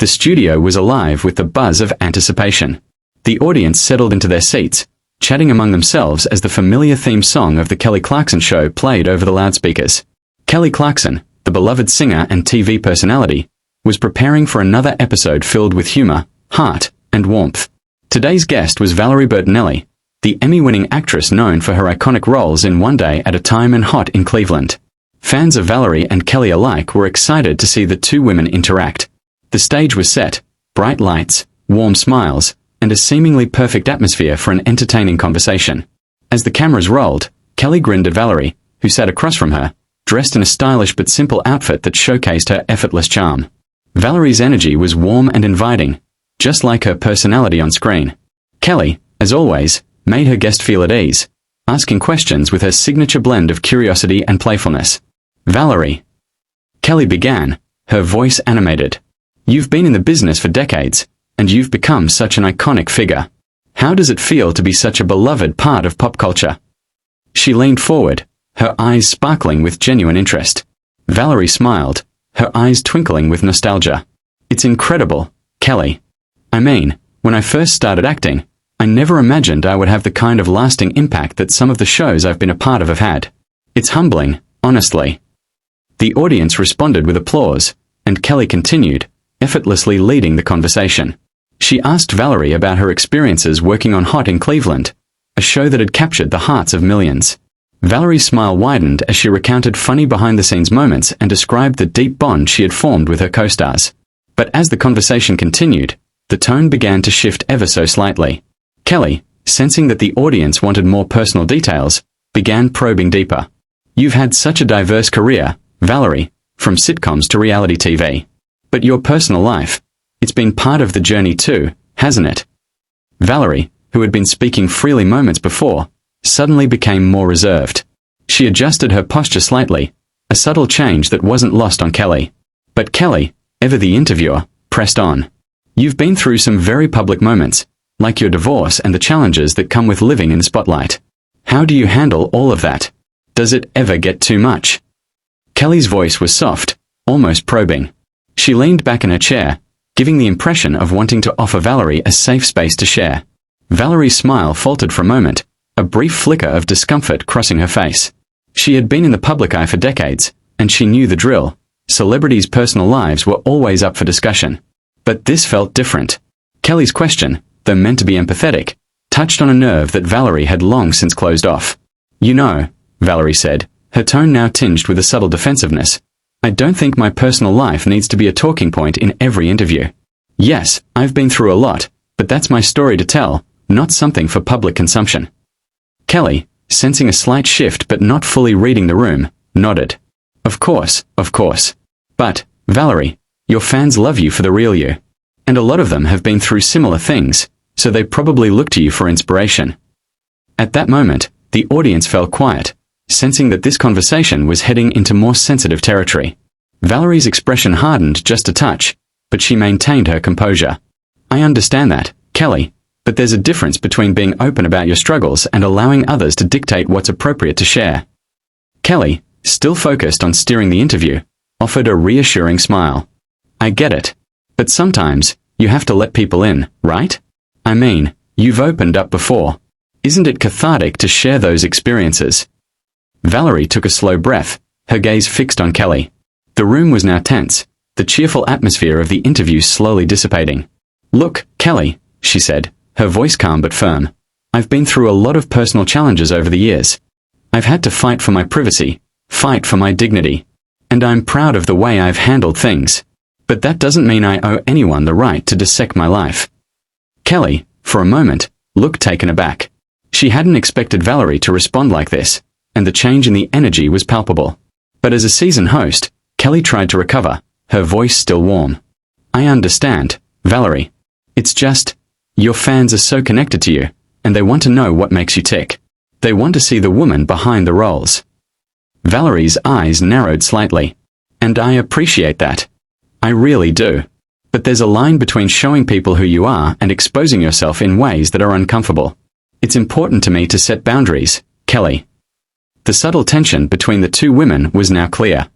The studio was alive with the buzz of anticipation. The audience settled into their seats, chatting among themselves as the familiar theme song of the Kelly Clarkson Show played over the loudspeakers. Kelly Clarkson, the beloved singer and TV personality, was preparing for another episode filled with humor, heart, and warmth. Today's guest was Valerie Bertinelli, the Emmy-winning actress known for her iconic roles in One Day at a Time and Hot in Cleveland. Fans of Valerie and Kelly alike were excited to see the two women interact. The stage was set, bright lights, warm smiles, and a seemingly perfect atmosphere for an entertaining conversation. As the cameras rolled, Kelly grinned at Valerie, who sat across from her, dressed in a stylish but simple outfit that showcased her effortless charm. Valerie's energy was warm and inviting, just like her personality on screen. Kelly, as always, made her guest feel at ease, asking questions with her signature blend of curiosity and playfulness. Valerie. Kelly began, her voice animated. You've been in the business for decades, and you've become such an iconic figure. How does it feel to be such a beloved part of pop culture? She leaned forward, her eyes sparkling with genuine interest. Valerie smiled, her eyes twinkling with nostalgia. It's incredible, Kelly. I mean, when I first started acting, I never imagined I would have the kind of lasting impact that some of the shows I've been a part of have had. It's humbling, honestly. The audience responded with applause, and Kelly continued, effortlessly leading the conversation. She asked Valerie about her experiences working on Hot in Cleveland, a show that had captured the hearts of millions. Valerie's smile widened as she recounted funny behind-the-scenes moments and described the deep bond she had formed with her co-stars. But as the conversation continued, the tone began to shift ever so slightly. Kelly, sensing that the audience wanted more personal details, began probing deeper. You've had such a diverse career, Valerie, from sitcoms to reality TV. But your personal life, it's been part of the journey too, hasn't it? Valerie, who had been speaking freely moments before, suddenly became more reserved. She adjusted her posture slightly, a subtle change that wasn't lost on Kelly. But Kelly, ever the interviewer, pressed on. You've been through some very public moments, like your divorce and the challenges that come with living in the spotlight. How do you handle all of that? Does it ever get too much? Kelly's voice was soft, almost probing. She leaned back in her chair, giving the impression of wanting to offer Valerie a safe space to share. Valerie's smile faltered for a moment, a brief flicker of discomfort crossing her face. She had been in the public eye for decades, and she knew the drill. Celebrities' personal lives were always up for discussion. But this felt different. Kelly's question, though meant to be empathetic, touched on a nerve that Valerie had long since closed off. You know, Valerie said, her tone now tinged with a subtle defensiveness, I don't think my personal life needs to be a talking point in every interview. Yes, I've been through a lot, but that's my story to tell, not something for public consumption. Kelly, sensing a slight shift but not fully reading the room, nodded. Of course, of course. But, Valerie, your fans love you for the real you. And a lot of them have been through similar things, so they probably look to you for inspiration. At that moment, the audience fell quiet, sensing that this conversation was heading into more sensitive territory. Valerie's expression hardened just a touch, but she maintained her composure. I understand that, Kelly, but there's a difference between being open about your struggles and allowing others to dictate what's appropriate to share. Kelly, still focused on steering the interview, offered a reassuring smile. I get it. But sometimes, you have to let people in, right? I mean, you've opened up before. Isn't it cathartic to share those experiences? Valerie took a slow breath, her gaze fixed on Kelly. The room was now tense, the cheerful atmosphere of the interview slowly dissipating. Look, Kelly, she said, her voice calm but firm. I've been through a lot of personal challenges over the years. I've had to fight for my privacy, fight for my dignity. And I'm proud of the way I've handled things. But that doesn't mean I owe anyone the right to dissect my life. Kelly, for a moment, looked taken aback. She hadn't expected Valerie to respond like this, and the change in the energy was palpable. But as a seasoned host, Kelly tried to recover, her voice still warm. I understand, Valerie. It's just, your fans are so connected to you, and they want to know what makes you tick. They want to see the woman behind the roles. Valerie's eyes narrowed slightly. And I appreciate that. I really do. But there's a line between showing people who you are and exposing yourself in ways that are uncomfortable. It's important to me to set boundaries, Kelly. The subtle tension between the two women was now clear.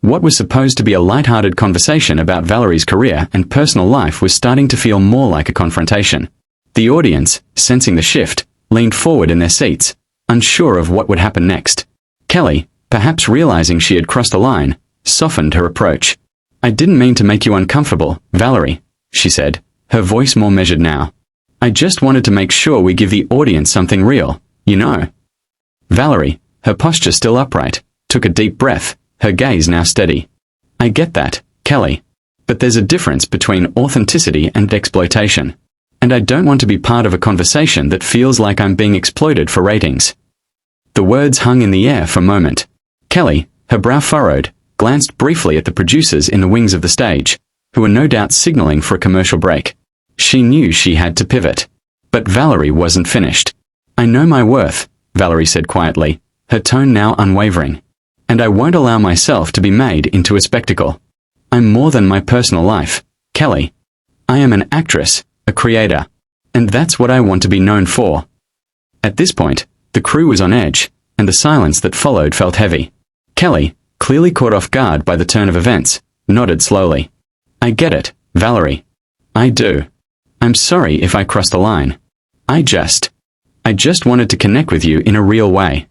What was supposed to be a lighthearted conversation about Valerie's career and personal life was starting to feel more like a confrontation. The audience, sensing the shift, leaned forward in their seats, unsure of what would happen next. Kelly, perhaps realizing she had crossed a line, softened her approach. "I didn't mean to make you uncomfortable, Valerie," she said, her voice more measured now. "I just wanted to make sure we give the audience something real, you know." Valerie, her posture still upright, took a deep breath, her gaze now steady. "I get that, Kelly. But there's a difference between authenticity and exploitation. And I don't want to be part of a conversation that feels like I'm being exploited for ratings." The words hung in the air for a moment. Kelly, her brow furrowed, glanced briefly at the producers in the wings of the stage, who were no doubt signaling for a commercial break. She knew she had to pivot. But Valerie wasn't finished. "I know my worth," Valerie said quietly, her tone now unwavering. "And I won't allow myself to be made into a spectacle. I'm more than my personal life, Kelly. I am an actress, a creator. And that's what I want to be known for." At this point, the crew was on edge, and the silence that followed felt heavy. Kelly, clearly caught off guard by the turn of events, nodded slowly. "I get it, Valerie. I do. I'm sorry if I crossed the line. I just wanted to connect with you in a real way."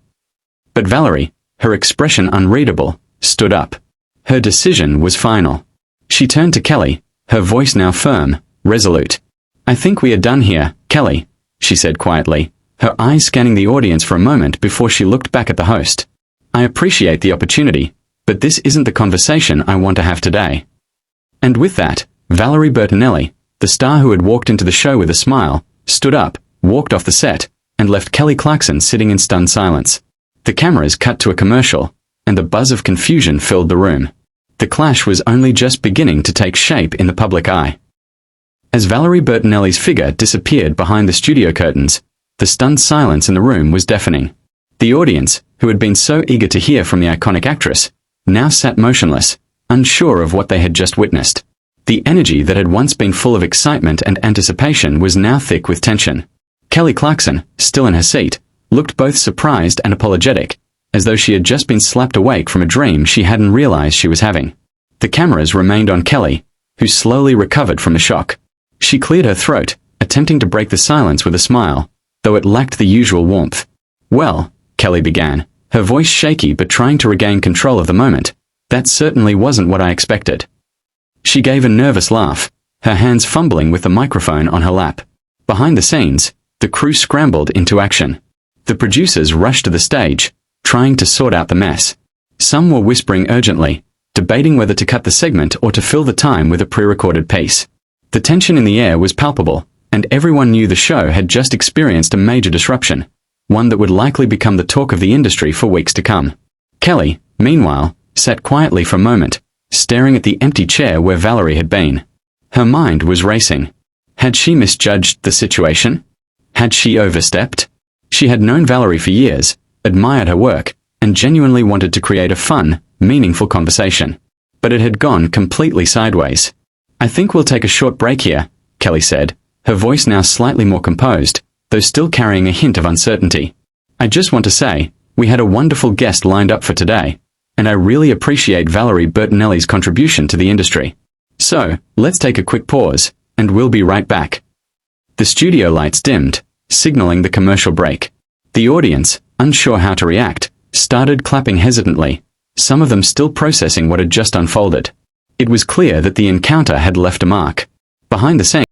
But Valerie, her expression unreadable, stood up. Her decision was final. She turned to Kelly, her voice now firm, resolute. "I think we are done here, Kelly," she said quietly, her eyes scanning the audience for a moment before she looked back at the host. "I appreciate the opportunity, but this isn't the conversation I want to have today." And with that, Valerie Bertinelli, the star who had walked into the show with a smile, stood up, walked off the set, and left Kelly Clarkson sitting in stunned silence. The cameras cut to a commercial, and the buzz of confusion filled the room. The clash was only just beginning to take shape in the public eye. As Valerie Bertinelli's figure disappeared behind the studio curtains, the stunned silence in the room was deafening. The audience, who had been so eager to hear from the iconic actress, now sat motionless, unsure of what they had just witnessed. The energy that had once been full of excitement and anticipation was now thick with tension. Kelly Clarkson, still in her seat, looked both surprised and apologetic, as though she had just been slapped awake from a dream she hadn't realized she was having. The cameras remained on Kelly, who slowly recovered from the shock. She cleared her throat, attempting to break the silence with a smile, though it lacked the usual warmth. "Well," Kelly began, her voice shaky but trying to regain control of the moment, "that certainly wasn't what I expected." She gave a nervous laugh, her hands fumbling with the microphone on her lap. Behind the scenes, the crew scrambled into action. The producers rushed to the stage, trying to sort out the mess. Some were whispering urgently, debating whether to cut the segment or to fill the time with a pre-recorded piece. The tension in the air was palpable, and everyone knew the show had just experienced a major disruption, one that would likely become the talk of the industry for weeks to come. Kelly, meanwhile, sat quietly for a moment, staring at the empty chair where Valerie had been. Her mind was racing. Had she misjudged the situation? Had she overstepped? She had known Valerie for years, admired her work, and genuinely wanted to create a fun, meaningful conversation. But it had gone completely sideways. "I think we'll take a short break here," Kelly said, her voice now slightly more composed, though still carrying a hint of uncertainty. "I just want to say, we had a wonderful guest lined up for today, and I really appreciate Valerie Bertinelli's contribution to the industry. So, let's take a quick pause, and we'll be right back." The studio lights dimmed, signaling the commercial break. The audience, unsure how to react, started clapping hesitantly, some of them still processing what had just unfolded. It was clear that the encounter had left a mark. Behind the scenes,